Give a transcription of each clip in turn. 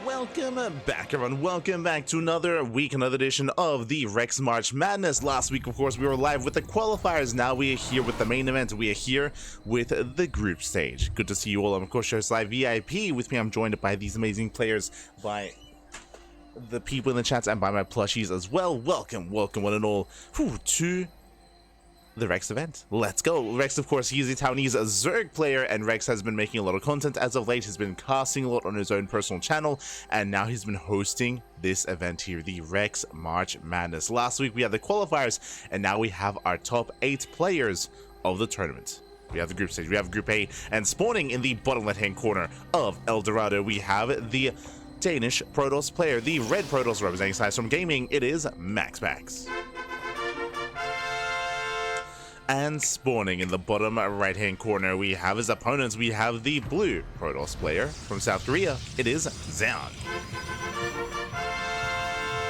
Welcome back, everyone. Welcome back to another week, another edition of the Rex March Madness. Last week, of course, we were live with the qualifiers. Now we are here with the main event. We are here with the group stage. Good to see you all. I'm, of course, Shows Live VIP. With me, I'm joined by these amazing players, by the people in the chat, and by my plushies as well. Welcome, one and all, to the Rex event. Let's go. Rex, of course, he's a Taiwanese Zerg player, and Rex has been making a lot of content as of late. He's been casting a lot on his own personal channel, and now he's been hosting this event here, the Rex March Madness. Last week we had the qualifiers, and now we have our top 8 players of the tournament. We have the group stage, we have Group A, and spawning in the bottom left-hand corner of El Dorado, we have the Danish Protoss player, the red Protoss representing Size from Gaming. It is MaxPax. And spawning in the bottom right-hand corner, we have his opponents. We have the blue Protoss player from South Korea. It is Zoun.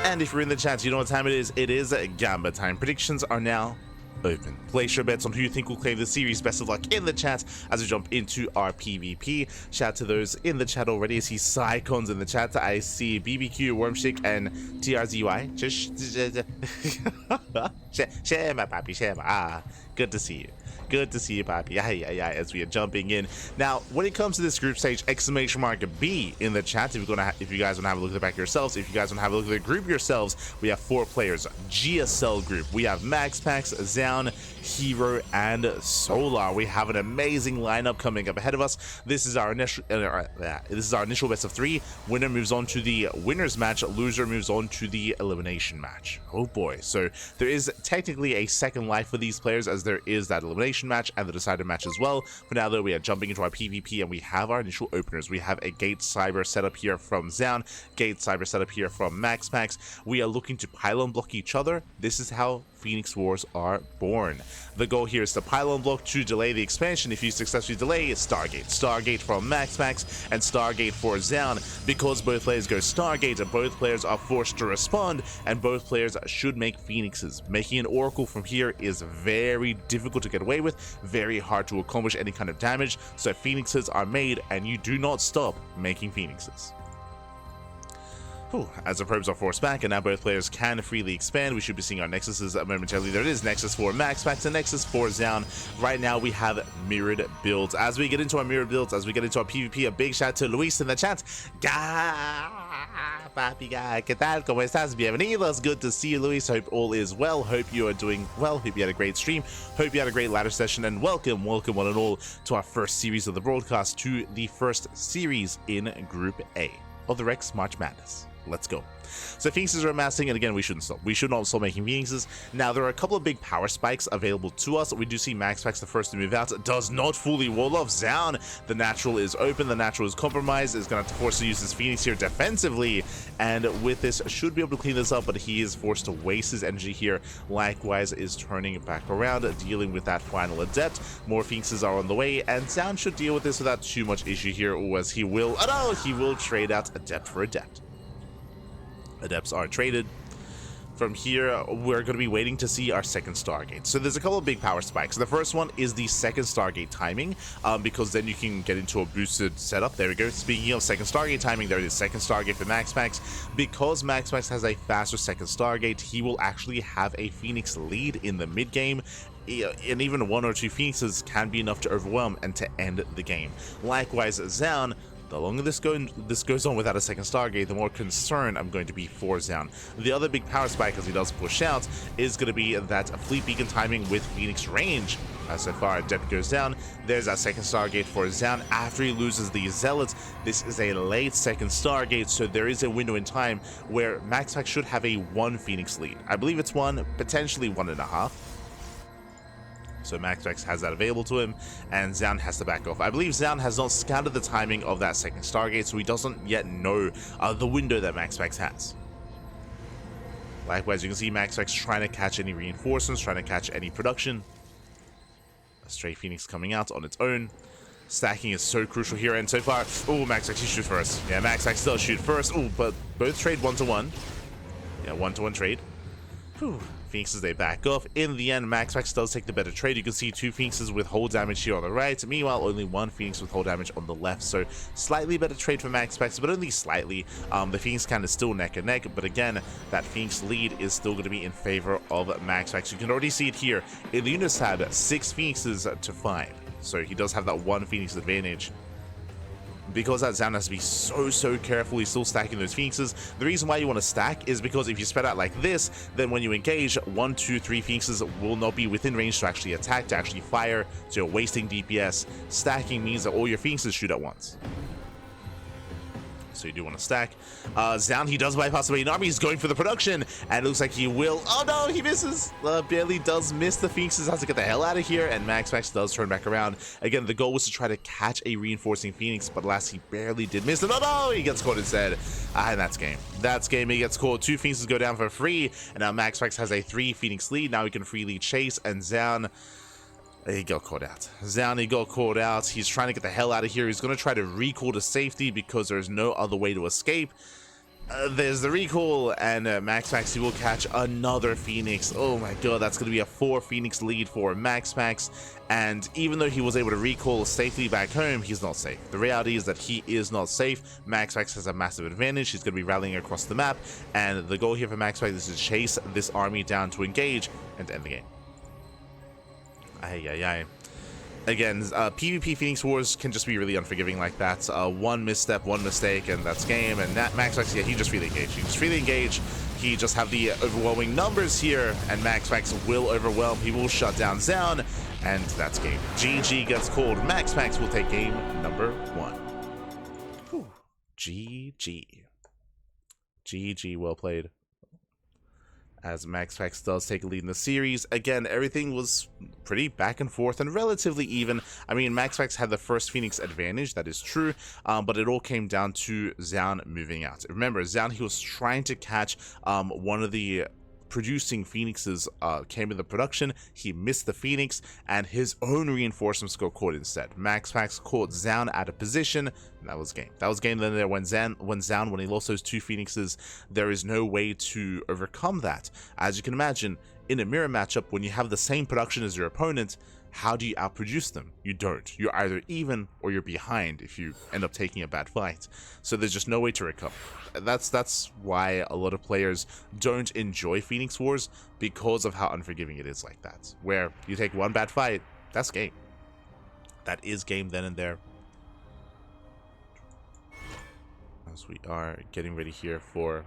And if you're in the chat, you know what time it is. It is Gamba time. Predictions are now open. Place your bets on who you think will claim the series. Best of luck in the chat as we jump into our PvP. Shout out to those in the chat already. I see Psycons in the chat. I see BBQ, Wormstick, and TRZY. Share my papi, share my good to see you. Good to see you, Papi. As we are jumping in. Now, when it comes to this group stage, exclamation mark B in the chat. If you guys want to have a look at the back yourselves, if you guys want to have a look at the group yourselves, we have 4 players. GSL group. We have MaxPax, Zoun, Hero, and Solar. We have an amazing lineup coming up ahead of us. This is our initial best of 3. Winner moves on to the winners match. Loser moves on to the elimination match. Oh boy. So there is technically a second life for these players, as there is that elimination match and the decided match as well. For now, though, we are jumping into our PvP, and we have our initial openers. We have a Gate Cyber setup here from Zoun, Gate Cyber setup here from MaxPax. We are looking to pylon block each other. This is how Phoenix Wars are born. The goal here is to pylon block to delay the expansion. If you successfully delay, it's Stargate. Stargate from MaxPax and Stargate for Zoun. Because both players go Stargate, both players are forced to respond, and both players should make Phoenixes. Making an Oracle from here is very difficult to get away with, very hard to accomplish any kind of damage, so Phoenixes are made, and you do not stop making Phoenixes. As the probes are forced back, and now both players can freely expand, we should be seeing our Nexuses momentarily. There it is, Nexus for MaxPax and Nexus for Zoun. Right now we have mirrored builds. As we get into our mirrored builds, as we get into our PvP, a big shout out to Luis in the chat. Papi, ¿qué tal? ¿Cómo estás? Bienvenidos. Good to see you, Luis. Hope all is well. Hope you are doing well. Hope you had a great stream. Hope you had a great ladder session. And welcome one and all to our first series of the broadcast, to the first series in Group A of the Rex March Madness. Let's go. So Phoenixes are amassing, and again, we shouldn't stop. We should not stop making Phoenixes. Now, there are a couple of big power spikes available to us. We do see MaxPax, the first to move out, does not fully wall off Zoun. The natural is open. The natural is compromised. Is going to have to force to use his Phoenix here defensively, and with this, should be able to clean this up, but he is forced to waste his energy here. Likewise, is turning back around, dealing with that final Adept. More Phoenixes are on the way, and Zoun should deal with this without too much issue here, or as he will, he will trade out Adept for Adept. Adepts are traded. From here, we're going to be waiting to see our second Stargate. So there's a couple of big power spikes. The first one is the second Stargate timing, because then you can get into a boosted setup. There we go. Speaking of second Stargate timing, there it is, second Stargate for MaxPax. Because MaxPax has a faster second Stargate, he will actually have a Phoenix lead in the mid game. And even 1 or 2 Phoenixes can be enough to overwhelm and to end the game. Likewise, Zoun, the longer this goes on without a second Stargate, the more concerned I'm going to be for Zoun. The other big power spike, as he does push out, is going to be that Fleet Beacon timing with Phoenix range. So far, Adept goes down. There's that second Stargate for Zoun after he loses the Zealots. This is a late second Stargate, so there is a window in time where MaxPax should have a 1 Phoenix lead. I believe it's 1, potentially 1.5. So MaxPax has that available to him, and Zoun has to back off. I believe Zoun has not scouted the timing of that second Stargate, so he doesn't yet know the window that MaxPax has. Likewise, you can see MaxPax trying to catch any reinforcements, trying to catch any production. A stray Phoenix coming out on its own. Stacking is so crucial here, and so far, MaxPax, you shoot first. Yeah, MaxPax does shoot first. But both trade 1-to-1. Yeah, 1-to-1 trade. Phoenixes, they back off. In the end, MaxPax does take the better trade. You can see 2 Phoenixes with hull damage here on the right. Meanwhile, only 1 Phoenix with hull damage on the left. So slightly better trade for MaxPax, but only slightly. The Phoenix kind of still neck and neck, but again, that Phoenix lead is still going to be in favor of MaxPax. You can already see it here in the units tab, 6 Phoenixes to 5. So he does have that 1 Phoenix advantage. Because that Zoun has to be so careful, he's still stacking those Phoenixes. The reason why you want to stack is because if you spread out like this, then when you engage, 1, 2, 3 Phoenixes will not be within range to actually attack, to actually fire, so you're wasting DPS. Stacking means that all your Phoenixes shoot at once. So you do want to stack. Zoun, he does bypass the main army. He's going for the production, and it looks like he will. Oh no, he misses. Barely does miss the Phoenixes. Has to get the hell out of here, and MaxPax does turn back around. Again, the goal was to try to catch a reinforcing Phoenix, but alas, he barely did miss it. Oh no, he gets caught instead. And that's game. That's game. He gets caught. 2 Phoenixes go down for free, and now MaxPax has a 3 Phoenix lead. Now he can freely chase, and Zoun, he got caught out. Zoun, he got caught out. He's trying to get the hell out of here. He's going to try to recall to safety because there's no other way to escape. There's the recall, and MaxPax, he will catch another Phoenix. Oh my god, that's going to be a 4 Phoenix lead for MaxPax. And even though he was able to recall safely back home, he's not safe. The reality is that he is not safe. MaxPax has a massive advantage. He's going to be rallying across the map. And the goal here for MaxPax is to chase this army down to engage and to end the game. Again, PvP Phoenix Wars can just be really unforgiving like that. One misstep, one mistake, and that's game. And that MaxPax, yeah, he just freely engaged. He just freely engaged. He just have the overwhelming numbers here, and MaxPax will overwhelm. He will shut down Zoun, and that's game. GG gets called. MaxPax will take game number 1. Whew. GG. GG, well played. As MaxPax does take a lead in the series. Again, everything was pretty back and forth and relatively even. I mean, MaxPax had the first Phoenix advantage, that is true, but it all came down to Zoun moving out. Remember, Zoun, he was trying to catch one of the producing Phoenixes came in the production. He missed the Phoenix, and his own reinforcements got caught instead. MaxPax caught Zoun out of position, and that was game. That was game. Then there when Zoun, when he lost those 2 Phoenixes, there is no way to overcome that. As you can imagine, in a mirror matchup, when you have the same production as your opponent, how do you outproduce them? You don't. You're either even or you're behind if you end up taking a bad fight. So there's just no way to recover. That's why a lot of players don't enjoy Phoenix Wars, because of how unforgiving it is like that. Where you take one bad fight, that's game. That is game then and there. As we are getting ready here for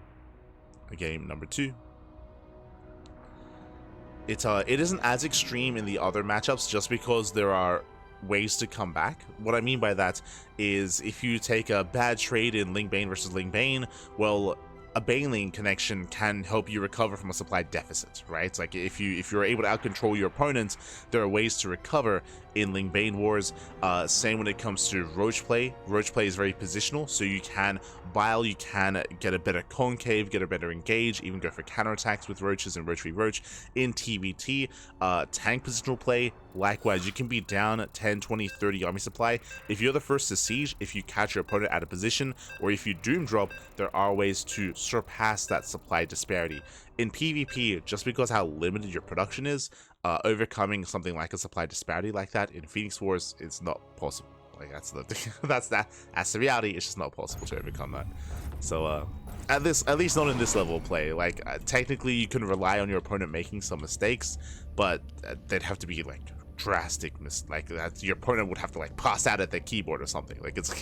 a game number 2. It isn't as extreme in the other matchups just because there are ways to come back. What I mean by that is if you take a bad trade in Ling Bane versus Ling Bane, well, a Baneling connection can help you recover from a supply deficit, right? Like if you're able to outcontrol your opponent, there are ways to recover in Ling Bane Wars. Same when it comes to Roach play. Roach play is very positional, so you can bile, you can get a better concave, get a better engage, even go for counterattacks with Roaches and Roach v Roach. In TVT, tank positional play, likewise, you can be down 10, 20, 30 army supply. If you're the first to siege, if you catch your opponent out of position, or if you doom drop, there are ways to surpass that supply disparity. In PvP, just because how limited your production is, overcoming something like a supply disparity like that in Phoenix Wars, it's not possible. Like that's the reality. It's just not possible to overcome that. So at least not in this level of play. Like technically you can rely on your opponent making some mistakes, but they'd have to be like drastic like that. Your opponent would have to like pass out at their keyboard or something. Like it's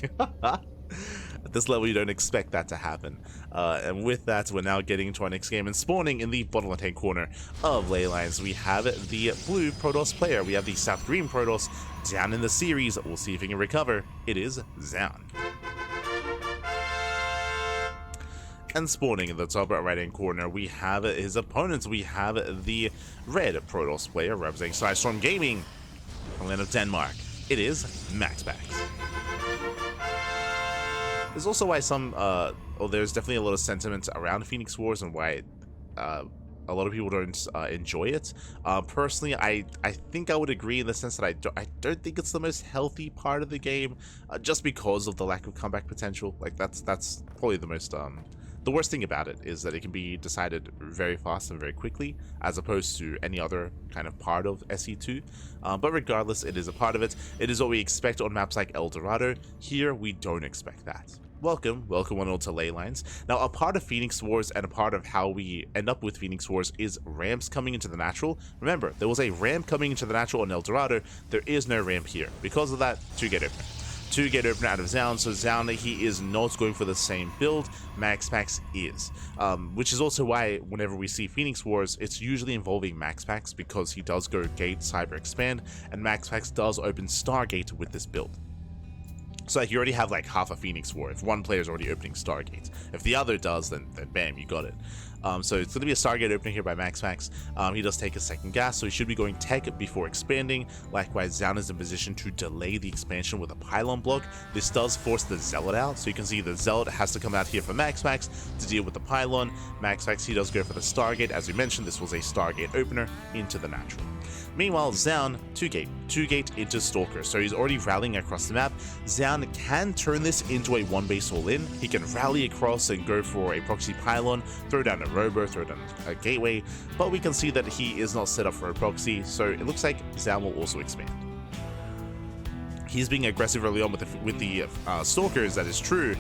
at this level you don't expect that to happen. And with that, we're now getting into our next game, and spawning in the bottom left-hand corner of Ley Lines, we have the blue Protoss player. We have the South Green Protoss down in the series. We'll see if he can recover. It is Zoun. And spawning in the top right-hand corner, we have his opponents. We have the red Protoss player representing Sidestorm Gaming from the land of Denmark. It is MaxPax. There's also why there's definitely a lot of sentiment around Phoenix Wars and why a lot of people don't enjoy it. Personally, I think I would agree in the sense that I don't think it's the most healthy part of the game, just because of the lack of comeback potential. Like that's probably the most The worst thing about it is that it can be decided very fast and very quickly, as opposed to any other kind of part of SE2. But regardless, it is a part of it. It is what we expect on maps like El Dorado. Here, we don't expect that. Welcome one all to Ley Lines. Now, a part of Phoenix Wars and a part of how we end up with Phoenix Wars is ramps coming into the natural. Remember, there was a ramp coming into the natural on El Dorado. There is no ramp here. Because of that, 2-gate opener. 2-gate opener out of Zoun, so Zoun, he is not going for the same build. MaxPax is. Which is also why whenever we see Phoenix Wars, it's usually involving MaxPax, because he does go Gate, Cyber, Expand, and MaxPax does open Stargate with this build. So like you already have like half a Phoenix War if one player is already opening Stargate. If the other does, then bam, you got it. So it's going to be a Stargate opening here by MaxPax. He does take a second gas, so he should be going tech before expanding. Likewise, Zoun is in position to delay the expansion with a pylon block. This does force the Zealot out, so you can see the Zealot has to come out here for MaxPax to deal with the pylon. MaxPax, he does go for the Stargate. As we mentioned, this was a Stargate opener into the natural. Meanwhile, Zoun, 2-gate into Stalker, so he's already rallying across the map. Zoun can turn this into a 1-base all-in. He can rally across and go for a proxy pylon, throw down a robo, throw down a gateway, but we can see that he is not set up for a proxy, so it looks like Zoun will also expand. He's being aggressive early on with the Stalkers, that is true,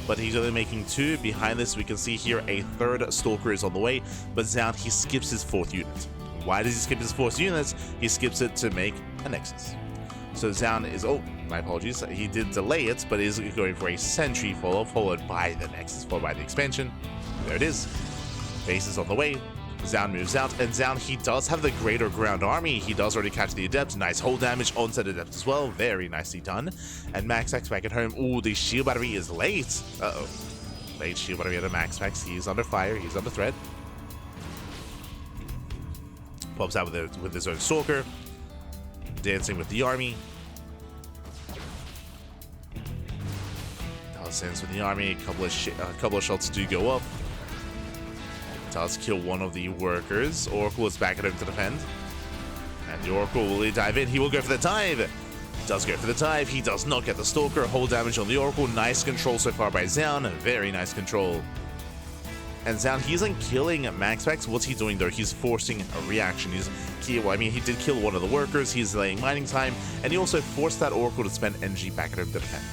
but he's only making 2. Behind this, we can see here a 3rd Stalker is on the way, but Zoun, he skips his 4th unit. Why does he skip his 4th units? He skips it to make a Nexus. So Zoun is, oh, my apologies, he did delay it, but is going for a Sentry follow, followed by the Nexus, followed by the expansion. There it is. Base is on the way. Zoun moves out, and Zoun, he does have the greater ground army. He does already catch the Adept. Nice hold damage, onset Adept as well. Very nicely done. And MaxPax back at home. Ooh, the shield battery is late. Uh-oh. Late shield battery out of MaxPax. He's under fire. He's under threat. Pops out with his own Stalker. Dancing with the army. Does dance with the army. A couple of shots do go up. Does kill one of the workers. Oracle is back at him to defend. And the Oracle will dive in. He will go for the dive. Does go for the dive. He does not get the Stalker. Hold damage on the Oracle. Nice control so far by Zoun. Very nice control. And Zoun, he isn't killing MaxPax. What's he doing though? He's forcing a reaction. Well, I mean, he did kill one of the workers. He's delaying mining time. And he also forced that Oracle to spend NG back at him to defend.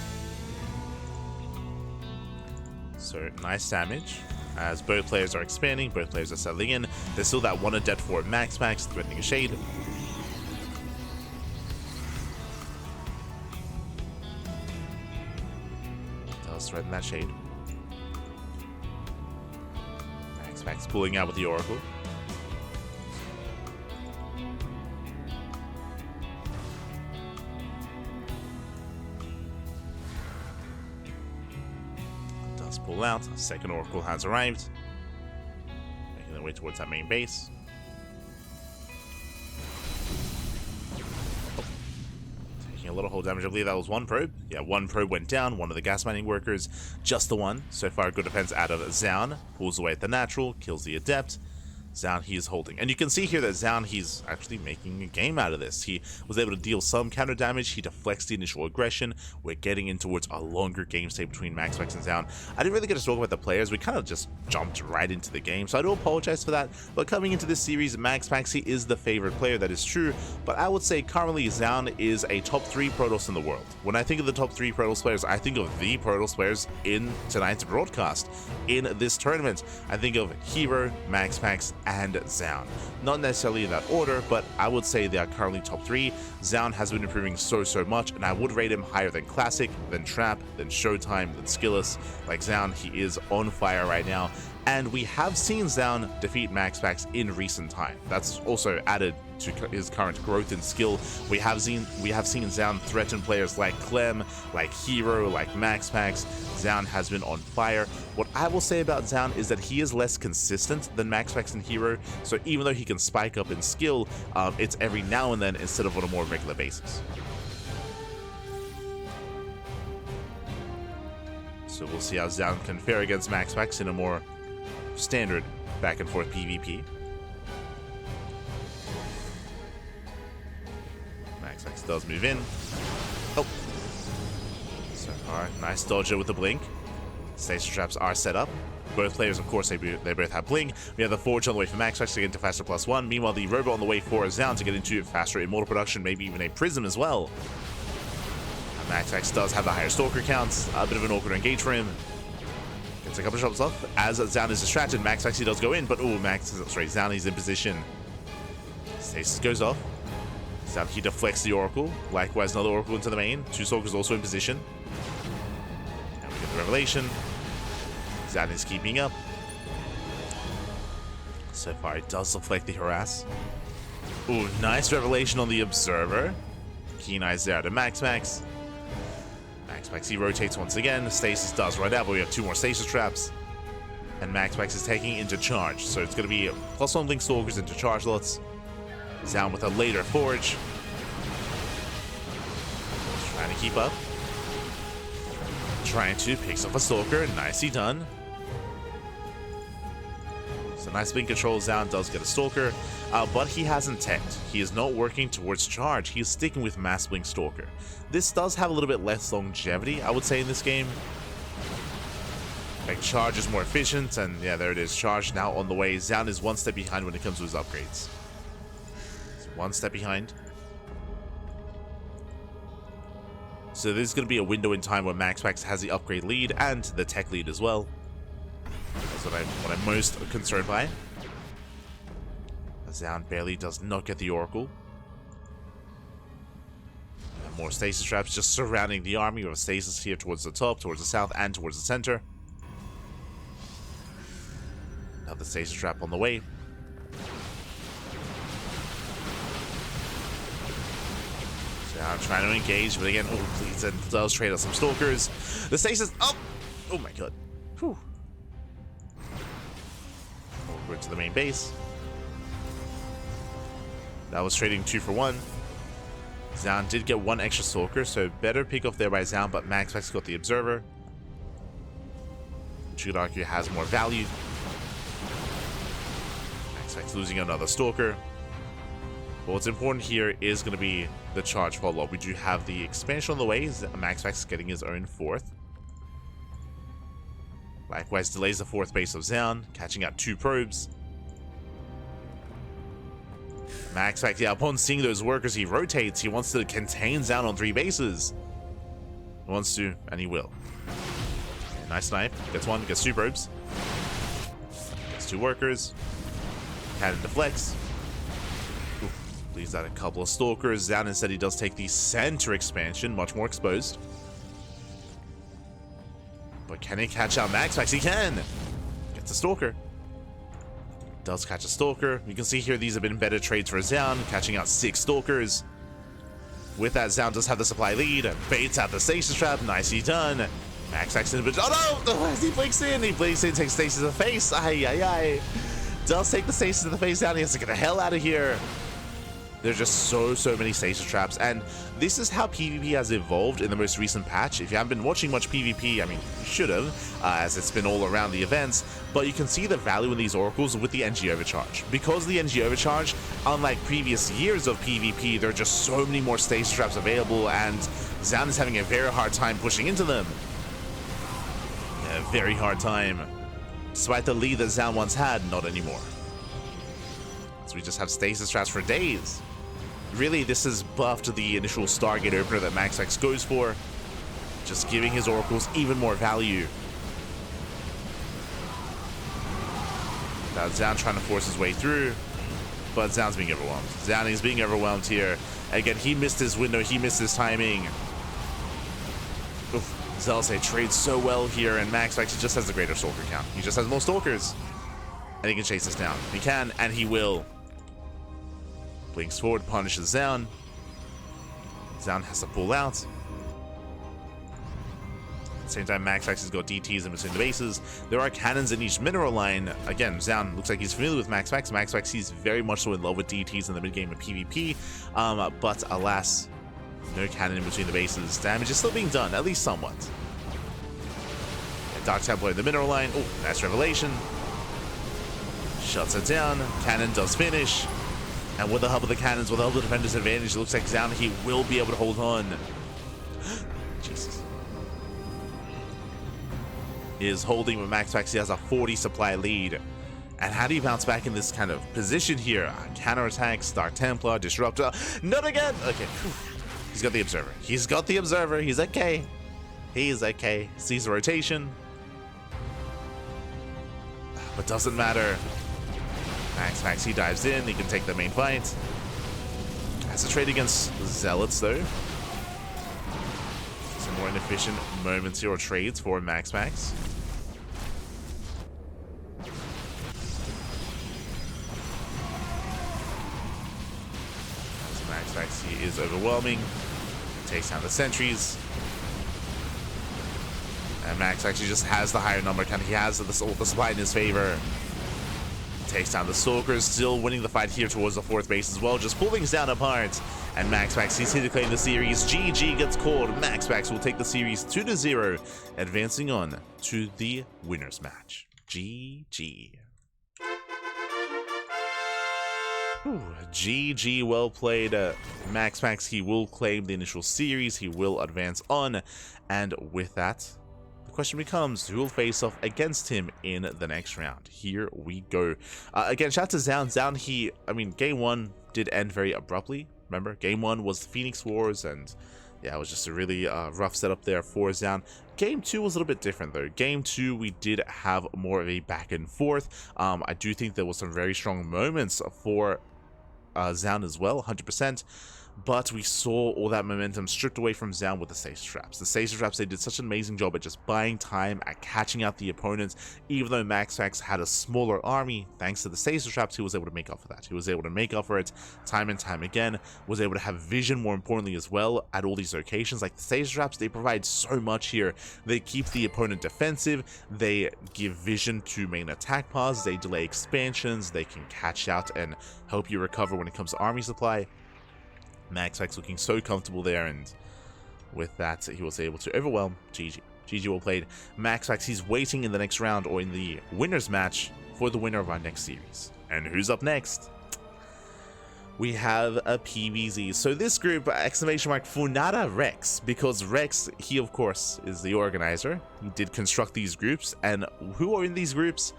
So, nice damage. As both players are expanding, both players are settling in. There's still that one Adept for MaxPax, threatening a Shade. Does threaten that Shade. MaxPax pulling out with the Oracle. Does pull out. Second Oracle has arrived. Making their way towards that main base. Oh. Taking a little hold damage. I believe that was one probe. Yeah, one probe went down. One of the gas mining workers. Just the one. So far, good defense out of Zoun. Pulls away at the natural. Kills the Adept. Zoun, he is holding. And you can see here that Zoun, he's actually making a game out of this. He was able to deal some counter damage. He deflects the initial aggression. We're getting in towards a longer game state between MaxPax and Zoun. I didn't really get to talk about the players. We kind of just jumped right into the game, so I do apologize for that. But coming into this series, MaxPax, he is the favorite player, that is true. But I would say currently Zoun is a top 3 Protoss in the world. When I think of the top 3 Protoss players, I think of the Protoss players in tonight's broadcast. In this tournament, I think of Hero, MaxPax, and Zoun. Not necessarily in that order, but I would say they are currently top 3. Zoun has been improving so much, and I would rate him higher than Classic, than Trap, than Showtime, than Skilless. Like Zoun, he is on fire right now, and we have seen Zoun defeat MaxPax in recent time. That's also added to his current growth in skill. We have seen Zoun threaten players like Clem, like Hero, like MaxPax. Zoun has been on fire. What I will say about Zoun is that he is less consistent than MaxPax and Hero, so even though he can spike up in skill, it's every now and then instead of on a more regular basis. So we'll see how Zoun can fare against MaxPax in a more standard back and forth PvP. MaxPax does move in. Oh. So far, nice dodger with the blink. Stasis traps are set up. Both players, of course, they both have bling. We have the Forge on the way for MaxPax to get into faster +1. Meanwhile, the Robot on the way for Zoun to get into faster Immortal production, maybe even a Prism as well. And MaxPax does have the higher Stalker counts. A bit of an awkward engage for him. Gets a couple of shots off as Zoun is distracted. MaxPax, he does go in, but Zoun, he's in position. Stasis goes off. Zoun, he deflects the Oracle. Likewise, another Oracle into the main. Two Stalkers also in position. And we get the Revelation. Zoun is keeping up. So far, it does deflect the harass. Ooh, nice Revelation on the Observer. Keen eyes there to MaxPax. MaxPax, he rotates once again. Stasis does run out, but we have two more Stasis traps. And MaxPax is taking into charge. So it's going to be +1 Blink Stalkers into charge lots. Zoun with a later Forge. Trying to keep up. Trying to pick up a Stalker. Nicely done. So nice blink control. Zoun does get a Stalker, but he hasn't teched. He is not working towards charge. He is sticking with Mass Blink Stalker. This does have a little bit less longevity, I would say, in this game. Like, charge is more efficient, and yeah, there it is. Charge now on the way. Zoun is one step behind when it comes to his upgrades. He's one step behind. So this is going to be a window in time where MaxPax has the upgrade lead and the tech lead as well. That's what I'm most concerned by. Zoun barely does not get the Oracle. And more Stasis traps just surrounding the army. We have Stasis here towards the top, towards the south, and towards the center. Another Stasis trap on the way. Zoun trying to engage, but again, oh please, and does trade us some Stalkers. The Stasis, oh my god. Whew. Over to the main base. That was trading 2 for 1. Zoun did get 1 extra Stalker, so better pick off there by Zoun, but MaxPax got the Observer, which you could argue has more value. MaxPax losing another Stalker. But what's important here is going to be the charge follow-up. We do have the expansion on the way. MaxPax getting his own 4th. Likewise, delays the 4th base of Zoun, catching out 2 probes. MaxPax, yeah, upon seeing those workers, he rotates. He wants to contain Zoun on 3 bases. He wants to, and he will. Nice snipe. Gets 1, gets 2 probes. Gets 2 workers. Cannon deflects. Leaves out a couple of Stalkers. Zoun instead, he does take the center expansion, much more exposed. But can he catch out MaxPax? He can! Gets a Stalker. Does catch a Stalker. You can see here these have been better trades for Zoun, catching out 6 Stalkers. With that, Zoun does have the supply lead. Baits out the Stasis trap. Nicely done. MaxPax in, but oh no! He blinks in. He blinks in, takes Stasis to the face. Ay. Does take the Stasis to the face down. He has to get the hell out of here. There's just so many Stasis traps, and this is how PvP has evolved in the most recent patch. If you haven't been watching much PvP, I mean, you should have, as it's been all around the events, but you can see the value in these Oracles with the NG Overcharge. Because of the NG Overcharge, unlike previous years of PvP, there are just so many more Stasis traps available, and Zoun is having a very hard time pushing into them. A very hard time. Despite the lead that Zoun once had, not anymore. So we just have Stasis traps for days. Really, this is buffed the initial Stargate opener that MaxPax goes for, just giving his Oracles even more value. Now Zoun trying to force his way through, but Zoun's being overwhelmed. Zoun is being overwhelmed here. Again, he missed his window, he missed his timing. Zelze trades so well here, and MaxPax just has the greater Stalker count. He just has more Stalkers, and he can chase this down. He can, and he will. Blinks forward, punishes Zoun. Zoun has to pull out. At the same time, MaxPax has got DTs in between the bases. There are cannons in each mineral line. Again, Zoun looks like he's familiar with MaxPax. MaxPax, he's very much so in love with DTs in the mid-game of PvP. But alas, no cannon in between the bases. Damage is still being done, at least somewhat. And Dark Templar in the mineral line. Oh, nice Revelation. Shuts it down. Cannon does finish. And with the help of the cannons, with the help of the defender's advantage, it looks like Zoun, he will be able to hold on. Jesus. is holding with MaxPax. He has a 40 supply lead. And how do you bounce back in this kind of position here? Counterattack, Star Templar, Disruptor. Not again! Okay. Whew. He's got the Observer. He's got the Observer. He's okay. He's okay. Sees the rotation. But doesn't matter. MaxPax, he dives in. He can take the main fight. Has a trade against Zealots, though. Some more inefficient moments here, or trades for MaxPax. MaxPax, he is overwhelming. Takes down the sentries. And Max actually just has the higher number. He has the supply in his favor. Takes down the Stalkers, still winning the fight here towards the 4th base as well. Just pull things down apart. And MaxPax, he's here to claim the series. GG gets called. MaxPax will take the series 2-0, advancing on to the winners match. GG. Ooh, GG, well played. MaxPax, he will claim the initial series. He will advance on. And with that, the question becomes, who will face off against him in the next round? Here we go. Again, shout out to Zoun. Zoun, game 1 did end very abruptly. Remember, game 1 was the Phoenix Wars, and yeah, it was just a really rough setup there for Zoun. Game 2 was a little bit different, though. Game 2, we did have more of a back and forth. I do think there was some very strong moments for Zoun as well, 100%. But we saw all that momentum stripped away from Zoun with the Stasis Traps. The Stasis Traps, they did such an amazing job at just buying time, at catching out the opponents. Even though MaxPax had a smaller army, thanks to the Stasis Traps, he was able to make up for that. He was able to make up for it time and time again, was able to have vision, more importantly as well, at all these locations. Like the Stasis Traps, they provide so much here. They keep the opponent defensive, they give vision to main attack paths, they delay expansions, they can catch out and help you recover when it comes to army supply. MaxPax looking so comfortable there, and with that, he was able to overwhelm. GG. GG, well played. MaxPax, he's waiting in the next round, or in the winner's match, for the winner of our next series. And who's up next? We have a PvZ. So this group, exclamation mark, Funada Rex, because Rex, he of course is the organizer. He did construct these groups, and who are in these groups?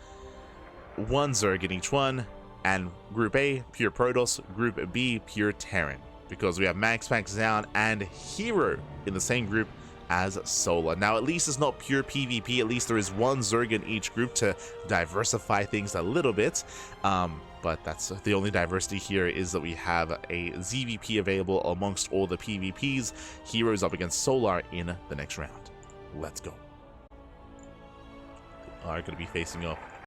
One Zerg in each one, and Group A, pure Protoss, Group B, pure Terran. Because we have MaxPax, Zoun, and Hero in the same group as Solar. Now, at least it's not pure PvP. At least there is one Zerg in each group to diversify things a little bit. But that's the only diversity here, is that we have a ZVP available amongst all the PvPs. Heroes up against Solar in the next round. Let's go. Are going to be facing off